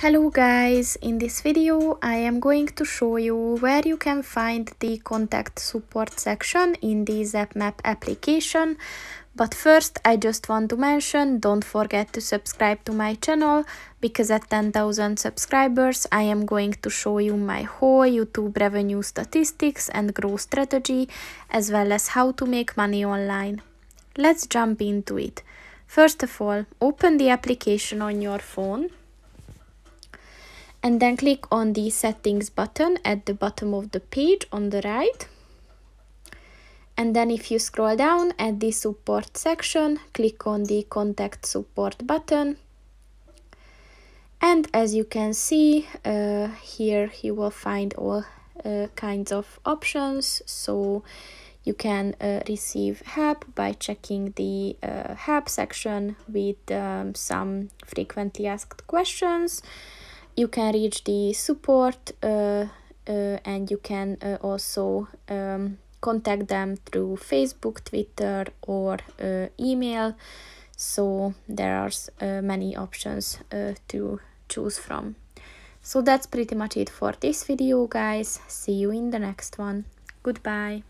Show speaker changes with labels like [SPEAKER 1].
[SPEAKER 1] Hello guys, in this video I am going to show you where you can find the contact support section in the Zap-Map application. But first I just want to mention, don't forget to subscribe to my channel, because at 10,000 subscribers I am going to show you my whole YouTube revenue statistics and growth strategy, as well as how to make money online. Let's jump into it. First of all, open the application on your phone. And then click on the settings button at the bottom of the page on the right. And then if you scroll down at the support section, click on the contact support button. And as you can see, here you will find all kinds of options. So you can receive help by checking the help section with some frequently asked questions. You can reach the support and you can also contact them through Facebook, Twitter, or email. So there are many options to choose from. So that's pretty much it for this video, guys. See you in the next one. Goodbye.